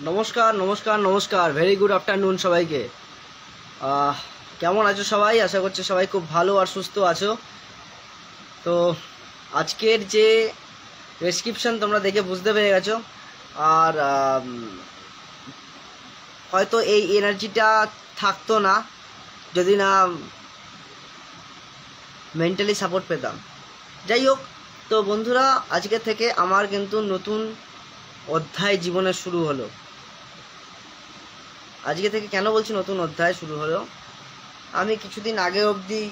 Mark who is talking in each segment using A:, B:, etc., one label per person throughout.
A: নমস্কার নমস্কার নমস্কার ভেরি গুড আফটারনুন সবাইকে। কেমন আছো সবাই? আশা করছি সবাই খুব ভালো আর সুস্থ আছো। তো আজকের যে ডেসক্রিপশন তোমরা দেখে বুঝতে পেরে গেছো, আর হয়তো এই এনার্জিটা থাকতো না যদি না মেন্টালি সাপোর্ট পেতাম। যাই হোক, তো বন্ধুরা, আজকে থেকে আমার কিন্তু নতুন অধ্যায় জীবনে শুরু হলো। আজকে থেকে কেন বলছি নতুন অধ্যায় শুরু হলো, আমি কিছুদিন আগে অবধি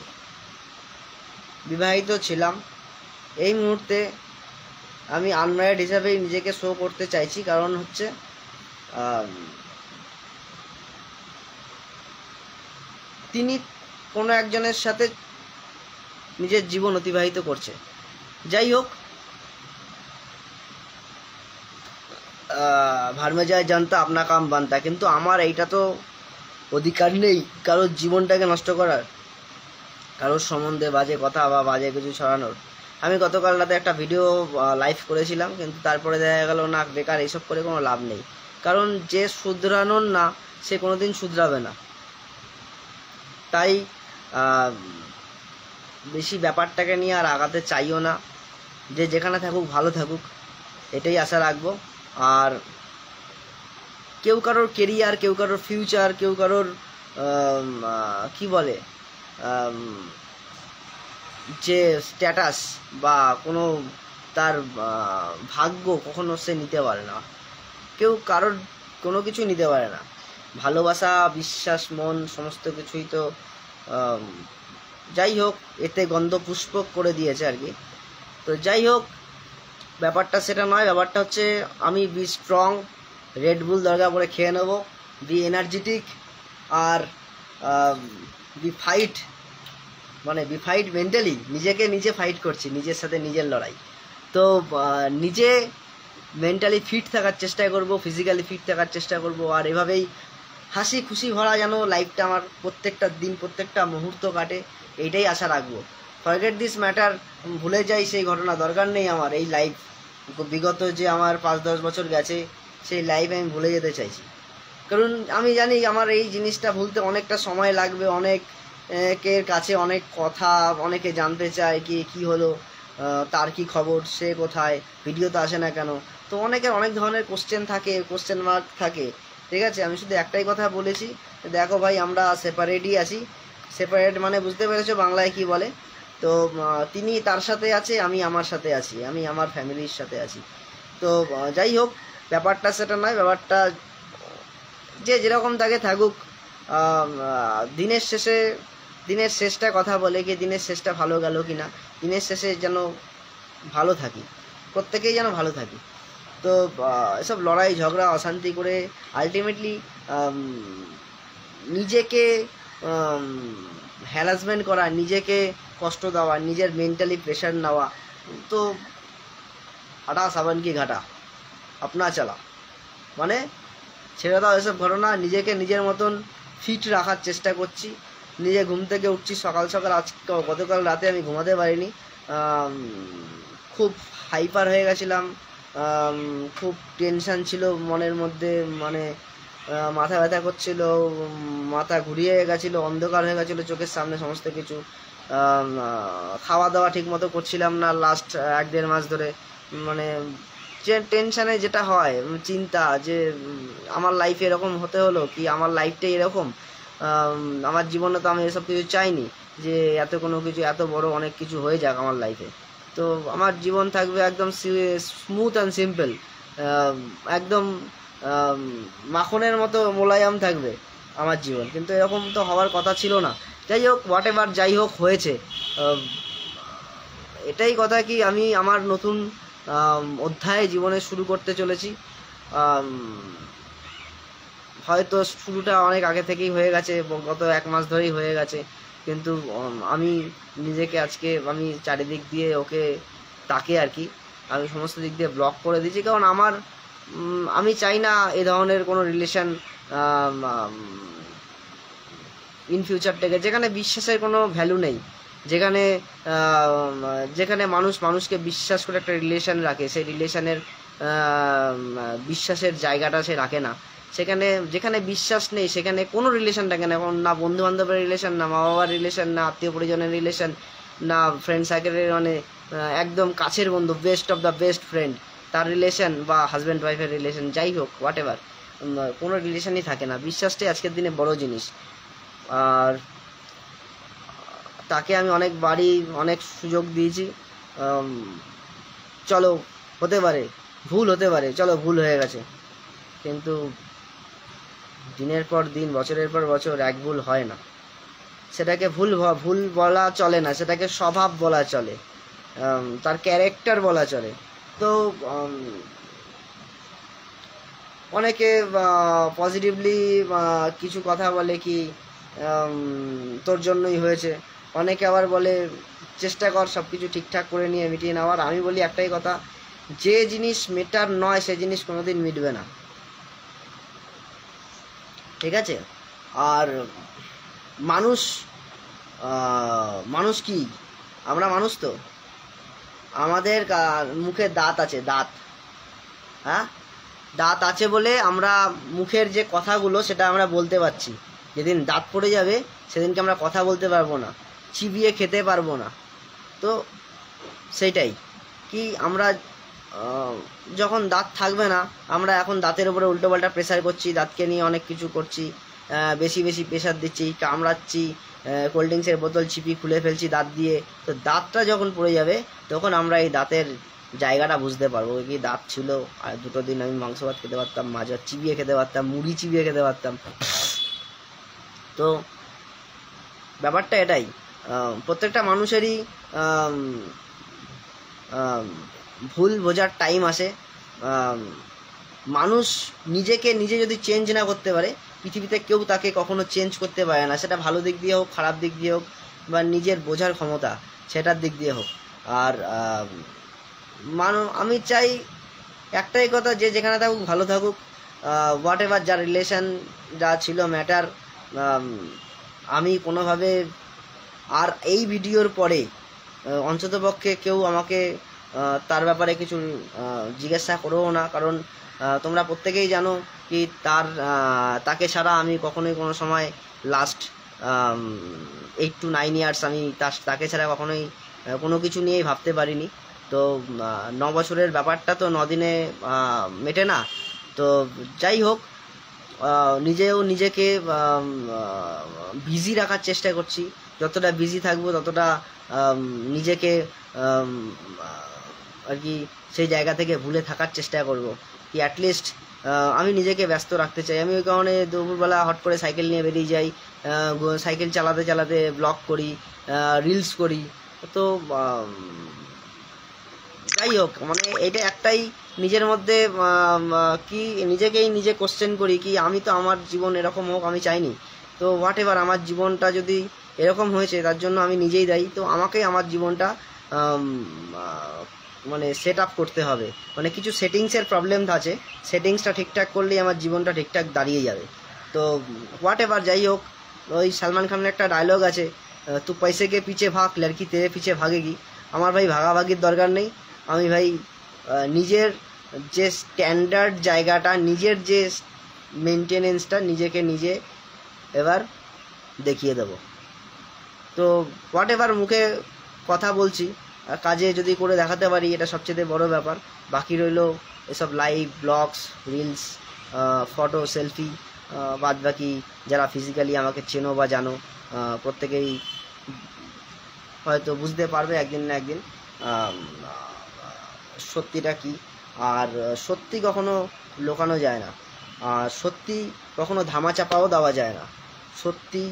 A: বিবাহিত ছিলাম। এই মুহূর্তে আমি আনম্যারিড হিসাবেই নিজেকে শো করতে চাইছি, কারণ হচ্ছে তিনি কোনো একজনের সাথে নিজের জীবন অতিবাহিত করছে। যাই হোক, ভার্মে যায় জানতা আপনা কাম বানতা, কিন্তু আমার এইটা তো অধিকার নেই কারোর জীবনটাকে নষ্ট করার, কারোর সম্বন্ধে বাজে কথা বা বাজে কিছু ছড়ানোর। আমি গতকাল রাতে একটা ভিডিও লাইভ করেছিলাম, কিন্তু তারপরে দেখা গেল না, বেকার, এইসব করে কোনো লাভ নেই। কারণ যে শুধরানোর না, সে কোনোদিন শুধরাবে না। তাই বেশি ব্যাপারটাকে নিয়ে আর আগাতে চাইও না। যে যেখানে থাকুক ভালো থাকুক, এটাই আশা রাখবো। আর কেউ কারোর কেরিয়ার, কেউ কারোর ফিউচার, কেউ কারোর কি বলে যে স্ট্যাটাস বা কোনো তার ভাগ্য কখনো সে নিতে পারে না। কেউ কারোর কোনো কিছু নিতে পারে না। ভালোবাসা, বিশ্বাস, মন, সমস্ত কিছুই তো যাই হোক, এতে গন্ধপুষ্পক করে দিয়েছে আর কি। তো যাই হোক, ব্যাপারটা সেটা নয়। ব্যাপারটা হচ্ছে আমি বি স্ট্রং, রেডবুল দরকার পরে খেয়ে নেবো, বি এনার্জেটিক, আর বি ফাইট, মানে বি ফাইট মেন্টালি। নিজেকে নিজে ফাইট করছি, নিজের সাথে নিজের লড়াই। তো নিজে মেন্টালি ফিট থাকার চেষ্টা করব, ফিজিক্যালি ফিট থাকার চেষ্টা করব, আর এভাবেই হাসি খুশি ভরা যেন লাইফটা আমার প্রত্যেকটা দিন, প্রত্যেকটা মুহূর্ত কাটে, এইটাই আশা রাখবো। ফরগেট দিস ম্যাটার, ভুলে যাই সেই ঘটনা, দরকার নেই আমার এই লাইফ। বিগত যে আমার 5-10 বছর গেছে, সেই লাইফ আমি ভুলে যেতে চাইছি। কারণ আমি জানি আমার এই জিনিসটা ভুলতে অনেকটা সময় লাগবে। অনেকের কাছে অনেক কথা, অনেকে জানতে চায় কি হলো, তার কি খবর, সে কোথায়, ভিডিওতে আসে না কেন। তো অনেকের অনেক ধরনের কোশ্চেন থাকে, কোশ্চেন মার্ক থাকে। ঠিক আছে, আমি শুধু একটাই কথা বলেছি, দেখো ভাই, আমরা সেপারেটই আছি। সেপারেট মানে বুঝতে পেরেছো বাংলায় কি বলে। তো তিনি তার সাথে আছে, আমি আমার সাথে আছি, আমি আমার ফ্যামিলির সাথে আছি। তো যাই হোক, ব্যাপারটা সেটা নয়। ব্যাপারটা যে যেরকম তাকে থাকুক, দিনের শেষটা কথা বলে কি, দিনের শেষটা ভালো গেল কি না, দিনের শেষে যেন ভালো থাকি, প্রত্যেকেই যেন ভালো থাকি। তো এসব লড়াই ঝগড়া অশান্তি করে আলটিমেটলি নিজেকে হ্যারাসমেন্ট করা, নিজেকে কষ্ট দেওয়া, নিজের মেন্টালি প্রেশার নেওয়া, তো হাঁটা সাবান কি ঘাটা আপনা চালা, মানে ছেড়ে দাও এসব ঘটনা। নিজেকে নিজের মতন ফিট রাখার চেষ্টা করছি। নিজে ঘুম থেকে উঠছি সকাল সকাল। গতকাল রাতে আমি ঘুমাতে পারিনি, খুব হাইপার হয়ে গেছিলাম, খুব টেনশান ছিল মনের মধ্যে, মানে মাথা ব্যথা করছিল, মাথা ঘুরিয়ে গেছিলো, অন্ধকার হয়ে গেছিলো চোখের সামনে সমস্ত কিছু। খাওয়া দাওয়া ঠিক মতো করছিলাম না লাস্ট 1-1.5 মাস ধরে। মানে যে টেনশানে যেটা হয়, চিন্তা যে আমার লাইফে এরকম হতে হলো কি, আমার লাইফটাই এরকম, আমার জীবনে তো আমি এসব কিছু চাইনি যে এত কোনো কিছু, এত বড় অনেক কিছু হয়ে যাক আমার লাইফে। তো আমার জীবন থাকবে একদম স্মুথ অ্যান্ড সিম্পল, একদম মাখনের মতো মোলায়েম থাকবে আমার জীবন। কিন্তু এরকম তো হওয়ার কথা ছিল না। যাই হোক, হোয়াট এভার, যাই হোক হয়েছে। এটাই কথা কি, আমি আমার নতুন অধ্যায় জীবনে শুরু করতে চলেছি। হয়তো শুরুটা অনেক আগে থেকেই হয়ে গেছে, গত 1 মাস ধরেই হয়ে গেছে, কিন্তু আমি নিজেকে আজকে, আমি চারিদিক দিয়ে ওকে তাকে আর কি, আমি সমস্ত দিক দিয়ে ব্লক করে দিয়েছি। কারণ আমি চাই না এ ধরনের কোনো রিলেশন ইন ফিউচার থেকে, যেখানে বিশ্বাসের কোনো ভ্যালু নেই, যেখানে যেখানে মানুষ মানুষকে বিশ্বাস করে একটা রিলেশন রাখে, সেই রিলেশনের বিশ্বাসের জায়গাটা সে রাখে না। সেখানে যেখানে বিশ্বাস নেই সেখানে কোনো রিলেশন থাকে না, এখন না বন্ধু বান্ধবের রিলেশন, না মা বাবার রিলেশন, না আত্মীয় পরিজনের রিলেশন, না ফ্রেন্ড সার্কেলের মানে একদম কাছের বন্ধু, best of the best friend তার রিলেশন, বা হাজব্যান্ড ওয়াইফের রিলেশন, যাই হোক হোয়াট এভার, কোনো রিলেশনই থাকে না। বিশ্বাসটাই আজকের দিনে বড় জিনিস। আর তাকে আমি অনেকবারই অনেক সুযোগ দিয়েছি, চলো হতে পারে ভুল হতে পারে, চলো ভুল হয়ে গেছে, কিন্তু দিনের পর দিন বছরের পর বছর এক ভুল হয় না। সেটাকে ভুল বলা চলে না, সেটাকে স্বভাব বলা চলে, তার ক্যারেক্টার বলা চলে। তো অনেকে পজিটিভলি কিছু কথা বলে কি তোর জন্যই হয়েছে, অনেকে আবার বলে চেষ্টা কর সব কিছু ঠিকঠাক করে নিয়ে মিটিয়ে নেওয়ার। আমি বলি একটাই কথা, যে জিনিস মেটার নয় সে জিনিস কোনোদিন মিটবে না, ঠিক আছে? আর মানুষ মানুষ কি, আমরা মানুষ তো, আমাদের মুখে দাঁত আছে, দাঁত, হ্যাঁ দাঁত আছে বলে আমরা মুখের যে কথাগুলো সেটা আমরা বলতে পারছি। যেদিন দাঁত পড়ে যাবে সেদিনকে আমরা কথা বলতে পারবো না, চিবিয়ে খেতে পারবো না। তো সেইটাই কি, আমরা যখন দাঁত থাকবে না, আমরা এখন দাঁতের উপরে উল্টোপাল্টা প্রেসার করছি, দাঁতকে নিয়ে অনেক কিছু করছি, বেশি বেশি প্রেসার দিচ্ছি, কামড়াচ্ছি, কোল্ড ড্রিঙ্কসের বোতল চিপি খুলে ফেলছি দাঁত দিয়ে। তো দাঁতটা যখন পড়ে যাবে তখন আমরা এই দাঁতের জায়গাটা বুঝতে পারবো, কি দাঁত ছিল, আর দুটো দিন আমি মাংস ভাত খেতে পারতাম, মাছ ভাত চিবিয়ে খেতে পারতাম, মুড়ি চিবিয়ে খেতে পারতাম। তো ব্যাপারটা এটাই, প্রত্যেকটা মানুষেরই ভুল বোঝার টাইম আসে। মানুষ নিজেকে নিজে যদি চেঞ্জ না করতে পারে, পৃথিবীতে কেউ তাকে কখনো চেঞ্জ করতে পারে না, সেটা ভালো দিক দিয়ে হোক, খারাপ দিক দিয়ে হোক, বা নিজের বোঝার ক্ষমতা সেটার দিক দিয়ে হোক। আর আমি চাই একটাই কথা, যে যেখানে থাকুক ভালো থাকুক, হোয়াট এভার, যার রিলেশন যা ছিল ম্যাটার। আমি কোনোভাবে আর এই ভিডিওর পরে অন্ততপক্ষে কেউ আমাকে তার ব্যাপারে কিছু জিজ্ঞাসা করবো না, কারণ তোমরা প্রত্যেকেই জানো কি তাকে ছাড়া আমি কখনোই কোনো সময় লাস্ট 8 to 9 ইয়ার্স আমি তাকে ছাড়া কখনোই কোনো কিছু নিয়েই ভাবতে পারিনি। তো 9 বছরের ব্যাপারটা তো 9 দিনে মেটে না। তো যাই হোক, নিজেও নিজেকে বিজি রাখার চেষ্টা করছি, যতটা বিজি থাকবো ততটা নিজেকে আর কি সেই জায়গা থেকে ভুলে থাকার চেষ্টা করব, কি অ্যাটলিস্ট আমি নিজেকে ব্যস্ত রাখতে চাই। আমি ওই কারণে দুপুরবেলা হট করে সাইকেল নিয়ে বেরিয়ে যাই, সাইকেল চালাতে চালাতে ব্লগ করি, রিলস করি। তো যাই হোক, মানে এটা একটাই নিজের মধ্যে কি নিজেকেই নিজে কোশ্চেন করি, কি আমি তো আমার জীবন এরকম হোক আমি চাইনি। তো হোয়াট এভার, আমার জীবনটা যদি এরকম হয়েছে তার জন্য আমি নিজেই দায়ী। তো আমাকেই আমার জীবনটা মানে সেট আপ করতে হবে, মানে কিছু সেটিংসের প্রবলেম আছে, সেটিংসটা ঠিকঠাক করলেই আমার জীবনটা ঠিকঠাক দাঁড়িয়ে যাবে। তো হোয়াট এভার, যাই হোক, ওই সালমান খানের একটা ডায়লগ আছে, তু পয়সে কে পিছে ভাগ লড়কি তেরে পিছে ভাগেগি। আমার ভাই ভাগাভাগির দরকার নেই, আমি ভাই নিজের যে স্ট্যান্ডার্ড জায়গাটা, নিজের যে মেনটেনেন্সটা নিজেকে নিজে এবার দেখিয়ে দেব। তো হোয়াট এভার, মুখে কথা বলছি, কাজে যদি করে দেখাতে পারি এটা সবচেয়ে বড় ব্যাপার। বাকি রইল এসব live blogs, reels, photo, selfie, বাদ বাকি যারা ফিজিক্যালি আমাকে চেনো বা জানো প্রত্যেকেই হয়তো বুঝতে পারবে একদিন না একদিন সত্যিটা কি। আর সত্যি কখনো লুকানো যায় না, আর সত্যি কখনো ধামাচাপাও দেওয়া যায় না। সত্যি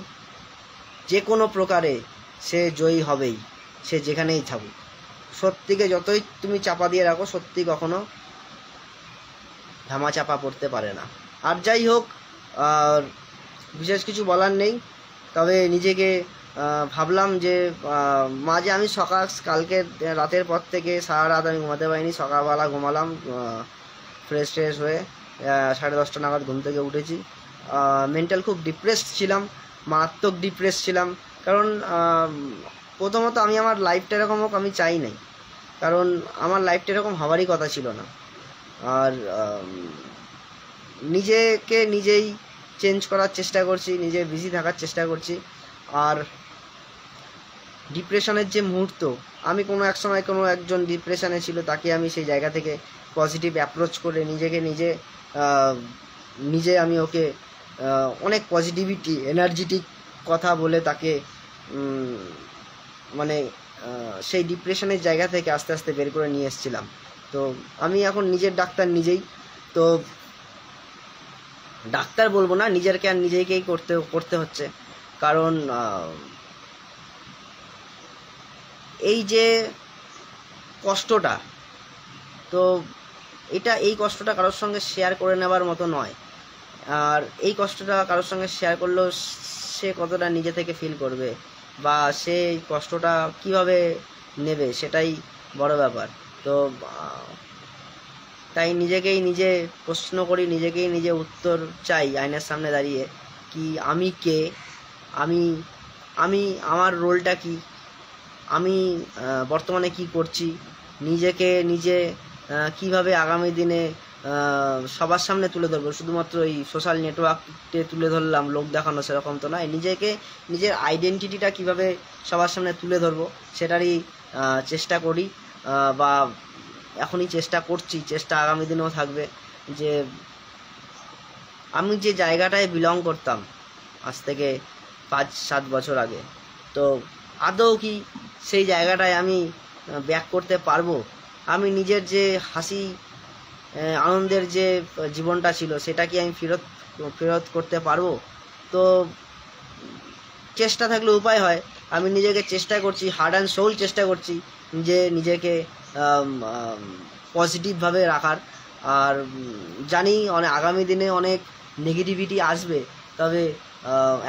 A: যে কোনো প্রকারে সে জয়ী হবেই, সে যেখানেই থাকুক। সত্যিকে যতই তুমি চাপা দিয়ে রাখো, সত্যি কখনো ধামাচাপা পড়তে পারে না। আর যাই হোক, বিশেষ কিছু বলার নেই, তবে নিজেকে ভাবলাম যে মাঝে আমি কালকে রাতের পর থেকে সারা রাত আমি ঘুমাতে পারিনি, সকালবেলা ঘুমালাম ফ্রেশ হয়ে 10:30 নাগাদ ঘুম থেকে উঠেছি। মেন্টাল খুব ডিপ্রেসড ছিলাম, মারাত্মক ডিপ্রেস ছিলাম, কারণ প্রথমত আমি আমার লাইফটা এরকম হোক আমি চাই নাই, কারণ আমার লাইফটা এরকম হওয়ারই কথা ছিল না। আর নিজেকে নিজেই চেঞ্জ করার চেষ্টা করছি, নিজে বিজি থাকার চেষ্টা করছি। আর ডিপ্রেশনের যে মুহূর্ত, আমি কোনো এক সময় কোনো একজন ডিপ্রেশনে ছিল, তাকে আমি সেই জায়গা থেকে পজিটিভ অ্যাপ্রোচ করে নিজেকে নিজে আমি ওকে অনেক পজিটিভিটি এনার্জেটিক কথা বলে তাকে মানে সেই ডিপ্রেশনের জায়গা থেকে আস্তে আস্তে বের করে নিয়ে এসেছিলাম। তো আমি এখন নিজের ডাক্তার নিজেই। তো ডাক্তার বলবো না, নিজের কেয়ার নিজেকেই করতে হচ্ছে। কারণ এই যে কষ্টটা, তো এই কষ্টটা কারোর সঙ্গে শেয়ার করে নেবার মতো নয়। আর এই কষ্টটা কারোর সঙ্গে শেয়ার করলেও সে কতটা নিজে থেকে ফিল করবে বা সে কষ্টটা কিভাবে নেবে, সেটাই বড় ব্যাপার। তো তাই নিজেকেই নিজে প্রশ্ন করি, নিজেকেই নিজে উত্তর চাই আয়নার সামনে দাঁড়িয়ে, কি আমি কে, আমি আমার রোলটা কি, আমি বর্তমানে কি করছি, নিজেকে নিজে কিভাবে আগামী দিনে সবার সামনে তুলে ধরবো। শুধুমাত্র এই সোশ্যাল নেটওয়ার্কে তুলে ধরলাম লোক দেখানো, সেরকম তো নয়। নিজেকে নিজের আইডেন্টিটিটা কিভাবে সবার সামনে তুলে ধরবো সেটারই চেষ্টা করি, বা এখনই চেষ্টা করছি, চেষ্টা আগামী দিনেও থাকবে। যে আমি যে জায়গাটায় বিলং করতাম আজ থেকে 5-7 বছর আগে, তো আদৌ কি সেই জায়গাটায় আমি ব্যাক করতে পারবো? আমি নিজের যে হাসি আনন্দের যে জীবনটা ছিল সেটা কি আমি ফেরত করতে পারবো? তো চেষ্টা থাকলে উপায় হয়। আমি নিজেকে চেষ্টা করছি, হার্ট অ্যান্ড সোল চেষ্টা করছি যে নিজেকে পজিটিভভাবে রাখার। আর জানি আগামী দিনে অনেক নেগেটিভিটি আসবে, তবে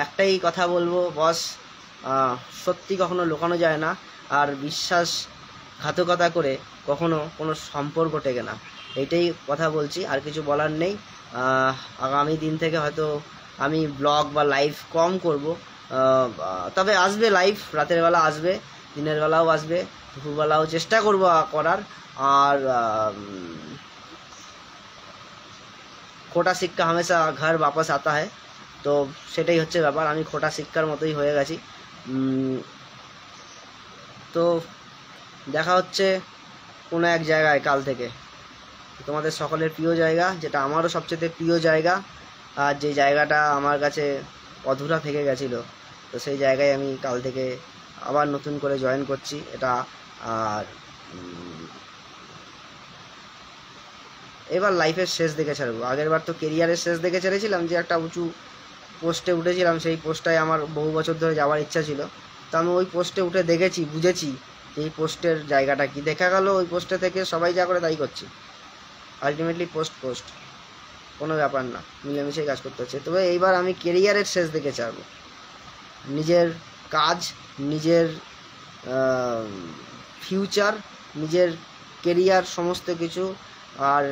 A: একটাই কথা বলবো বস, সত্যি কখনো লুকানো যায় না। আর বিশ্বাসঘাতকতা করে কখনো কোনো সম্পর্ক টেকে না। এইটাই কথা বলছি, আর কিছু বলার নেই। আগামী দিন থেকে হয়তো আমি ব্লগ বা লাইভ কম করব, তবে আসবে লাইভ, রাতের বেলা আসবে, দিনের বেলাও আসবে, দুপুরবেলাও চেষ্টা করব করার। আর খোটা শিক্ষা হামেশা ঘর বাপস আতা হয়, তো সেটাই হচ্ছে ব্যাপার। আমি খোটা শিক্ষার মতোই হয়ে গেছি। তো দেখা হচ্ছে কোনো এক জায়গায় কাল থেকে, তোমাদের সকলের প্রিয় জায়গা, যেটা আমারও সবচেয়ে প্রিয় জায়গা, আর যে জায়গাটা আমার কাছে অধুরা থেকে গেছিলো, তো সেই জায়গায় আমি কাল থেকে আবার নতুন করে জয়েন করছি এটা। আর এবার লাইফের শেষ দেখে ছাড়বো। আগের বার তো কেরিয়ারের শেষ দেখে ছেড়েছিলাম, যে একটা উঁচু পোস্টে উঠেছিলাম, সেই পোস্টটায় আমার বহু বছর ধরে যাওয়ার ইচ্ছা ছিল। তো আমি ওই পোস্টে উঠে দেখেছি, বুঝেছি যে এই পোস্টের জায়গাটা কি। দেখা গেল ওই পোস্টে থেকে সবাই যা করে তাই করছি, আলটিমেটলি পোস্ট কোনো ব্যাপার না, মিলেমিশেই কাজ করতে হচ্ছে। তবে এইবার আমি কেরিয়ারের শেষ দেখে ছাড়বো, নিজের কাজ, নিজের ফিউচার, নিজের কেরিয়ার, সমস্ত কিছু। আর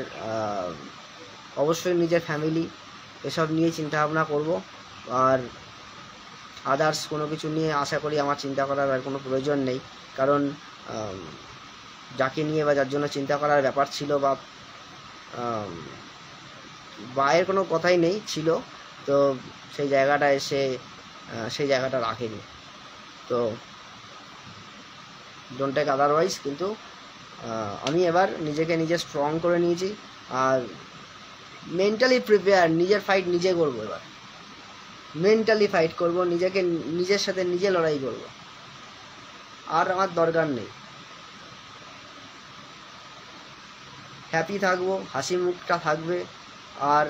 A: অবশ্যই নিজের ফ্যামিলি, এসব নিয়ে চিন্তাভাবনা করব। আর আদার্স কোনো কিছু নিয়ে আশা করি আমার চিন্তা করার আর কোনো প্রয়োজন নেই। কারণ যাকে নিয়ে বা যার জন্য চিন্তা করার ব্যাপার ছিল বা এর কোনো কথাই নেই ছিল, তো সেই জায়গাটা এসে সেই জায়গাটা রাখেনি। তো ডোন্ট টেক আদারওয়াইজ। কিন্তু আমি এবার নিজেকে নিজে স্ট্রং করে নিয়েছি, আর মেন্টালি প্রিপেয়ার, নিজের ফাইট নিজে করবো। এবার মেন্টালি ফাইট করব, নিজের সাথে নিজে লড়াই করব, আর আমার দরকার নেই। হ্যাপি থাকবো, হাসি মুখটা থাকবে, আর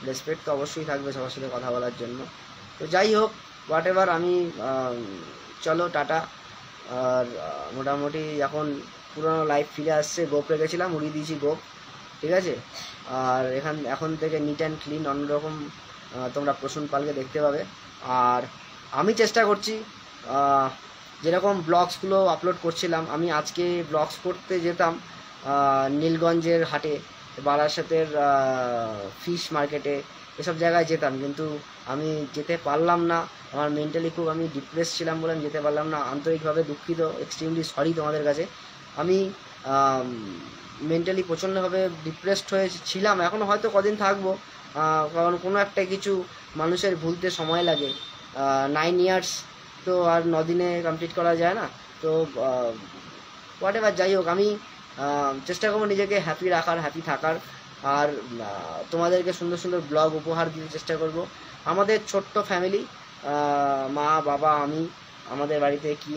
A: রেসপেক্ট তো অবশ্যই থাকবে সবার সাথে কথা বলার জন্য। তো যাই হোক, হোয়াট এভার, আমি চলো টাটা। আর মোটামুটি এখন পুরোনো লাইফ ফিরে আসছে। গোপ রেখেছিলাম, উড়িয়ে দিয়েছি গোপ, ঠিক আছে। আর এখন থেকে নিট অ্যান্ড ক্লিন, অন্যরকম তোমরা প্রসূন পালকে দেখতে পাবে। আর আমি চেষ্টা করছি, যেরকম ব্লগসগুলো আপলোড করছিলাম, আমি আজকে ব্লগস করতে যেতাম নীলগঞ্জের হাটে, বারাসাতের ফিশ মার্কেটে, এসব জায়গায় যেতাম, কিন্তু আমি যেতে পারলাম না। আমার মেন্টালি খুব আমি ডিপ্রেস ছিলাম বলে আমি যেতে পারলাম না। আন্তরিকভাবে দুঃখিত, এক্সট্রিমলি সরি তোমাদের কাছে। আমি মেন্টালি প্রচণ্ডভাবে ডিপ্রেসড হয়ে ছিলাম, এখনও হয়তো কদিন থাকবো, কারণ কোনো একটা কিছু মানুষের ভুলতে সময় লাগে। 9 ইয়ার্স তো আর 9 দিনে কমপ্লিট করা যায় না। তো হোয়াট এভার, যাই হোক, আমি চেষ্টা করবো নিজেকে হ্যাপি রাখার, হ্যাপি থাকার, আর তোমাদেরকে সুন্দর সুন্দর ব্লগ উপহার দিতে চেষ্টা করব। আমাদের ছোট্ট ফ্যামিলি, মা বাবা আমি, আমাদের বাড়িতে কি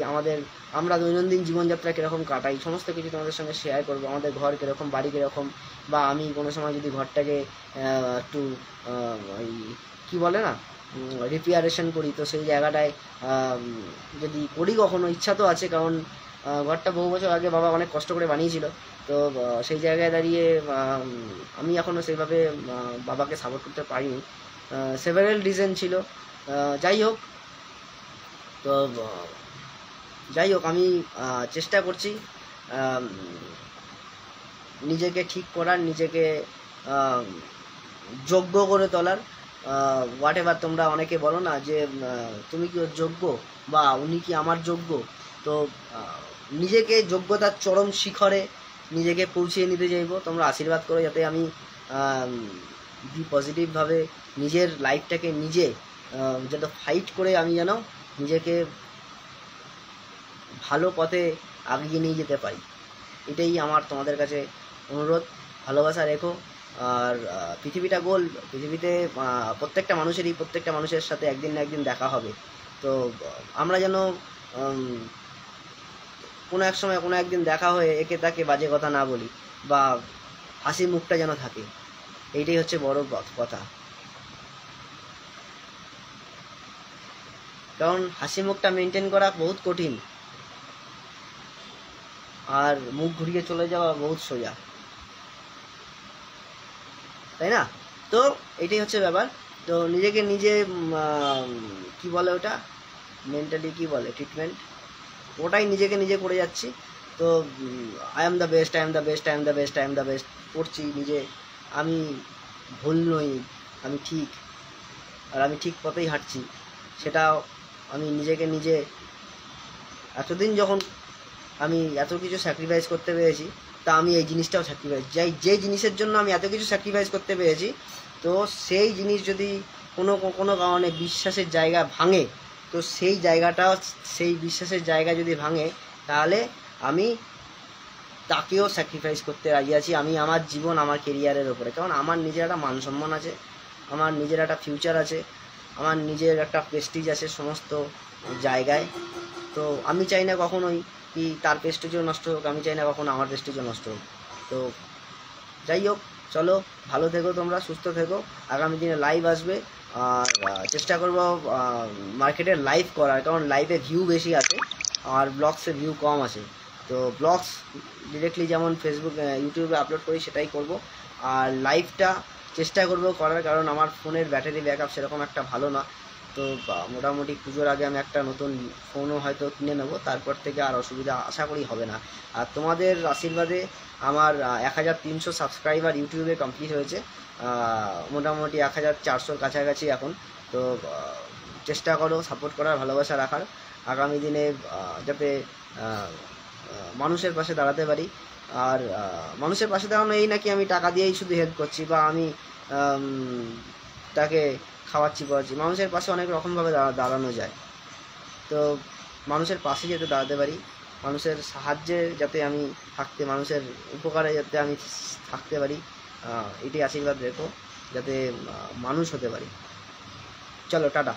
A: আমরা দৈনন্দিন জীবনযাত্রা কীরকম কাটাই সমস্ত কিছু তোমাদের সঙ্গে শেয়ার করব। আমাদের ঘর কীরকম, বাড়ি কীরকম, বা আমি কোনো সময় যদি ঘরটাকে একটু ওই কী বলে না, রিপেয়ারেশন করি, তো সেই জায়গাটায় যদি করি কখনো, ইচ্ছা তো আছে, কারণ ঘরটা বহু বছর আগে বাবা অনেক কষ্ট করে বানিয়েছিল। তো সেই জায়গায় দাঁড়িয়ে আমি এখনও সেইভাবে বাবাকে সাপোর্ট করতে পারিনি, সেভারেল রিজন ছিল। যাই হোক, তো আমি চেষ্টা করছি নিজেকে ঠিক করার, নিজেকে যোগ্য করে তোলার। হোয়াট এভার, তোমরা অনেকে বলো না যে তুমি কি ওর যোগ্য, বা উনি কি আমার যোগ্য। তো নিজেকে যোগ্যতার চরম শিখরে নিজেকে পৌঁছিয়ে নিতে চাইবো। তোমরা আশীর্বাদ করো যাতে আমি পজিটিভভাবে নিজের লাইফটাকে নিজে যাতে ফাইট করে আমি যেন নিজেকে ভালো পথে আগিয়ে নিয়ে যেতে পারি। এটাই আমার তোমাদের কাছে অনুরোধ। ভালোবাসা রেখো। আর পৃথিবীটা গোল, পৃথিবীতে প্রত্যেকটা মানুষের সাথে একদিন না একদিন দেখা হবে। তো আমরা যেন কোনো এক সময় কোনো একদিন দেখা হয়ে একে তাকে বাজে কথা না বলি, বা হাসি মুখটা যেন থাকে। এইটাই হচ্ছে বড় কথা, কারণ হাসি মুখটা মেনটেন করা বহুত কঠিন, আর মুখ ঘুরিয়ে চলে যাওয়া বহুত সোজা, তাই না? তো এটাই হচ্ছে ব্যাপার। তো নিজেকে নিজে কি বলে ওটা, মেন্টালি কি বলে, ট্রিটমেন্ট, ওটাই নিজেকে নিজে করে যাচ্ছি। তো I am the best, I am the best, I am the best, I am the best করছি নিজে। আমি ভুল নই, আমি ঠিক, আর আমি ঠিক পথেই হাঁটছি। সেটাও আমি নিজেকে নিজে, এতদিন যখন আমি এত কিছু স্যাক্রিফাইস করতে পেরেছি, তা আমি এই জিনিসটাও স্যাক্রিফাইস, যে জিনিসের জন্য আমি এত কিছু স্যাক্রিফাইস করতে পেরেছি, তো সেই জিনিস যদি কোনো কারণে বিশ্বাসের জায়গা ভাঙে, তো সেই বিশ্বাসের জায়গা যদি ভাঙে, তাহলে আমি তাকেও স্যাক্রিফাইস করতে রাজি আছি। আমি আমার জীবন, আমার কেরিয়ারের ওপরে, কারণ আমার নিজের একটা মান সম্মান আছে, আমার নিজের একটা ফিউচার আছে, আমার নিজের একটা প্রেস্টিজ আছে সমস্ত জায়গায়। তো আমি চাই না কখনোই কি তার প্রেস্টিজও নষ্ট হোক, আমি চাই না কখনো আমার প্রেস্টিজও নষ্ট হোক। তো যাই হোক, চলো ভালো থেকো, তোমরা সুস্থ থেকো। আগামী দিনে লাইভ আসবে, আর চেষ্টা করবো মার্কেটের লাইভ করার, কারণ লাইভে ভিউ বেশি আছে আর ব্লগসে ভিউ কম আছে। তো ব্লগস ডিরেক্টলি যেমন ফেসবুক ইউটিউবে আপলোড করি সেটাই করব, আর লাইভটা চেষ্টা করব করার, কারণ আমার ফোনের ব্যাটারি ব্যাকআপ সেরকম একটা ভালো না। তো মোটামুটি পুজোর আগে আমি একটা নতুন ফোনও হয়তো কিনে নেব, তারপর থেকে আর অসুবিধা আশা করি হবে না। আর তোমাদের আশীর্বাদে আমার 1300 সাবস্ক্রাইবার ইউটিউবে কমপ্লিট হয়েছে, মোটামুটি 1400-র কাছাকাছি এখন। তো চেষ্টা করো সাপোর্ট করার, ভালোবাসা রাখার, আগামী দিনে যাতে মানুষের পাশে দাঁড়াতে পারি। আর মানুষের পাশে দাঁড়ানো এই নাকি আমি টাকা দিয়েই শুধু হেল্প করছি, বা আমি তাকে খাওয়াচ্ছি পড়াচ্ছি। মানুষের পাশে অনেক রকমভাবে দাঁড়ানো যায়। তো মানুষের পাশে যাতে দাঁড়াতে পারি, মানুষের সাহায্যে যাতে আমি মানুষের উপকারে যাতে আমি থাকতে পারি, এটাই আশীর্বাদ রেখো, যাতে মানুষ হতে পারি। চলো, টাটা।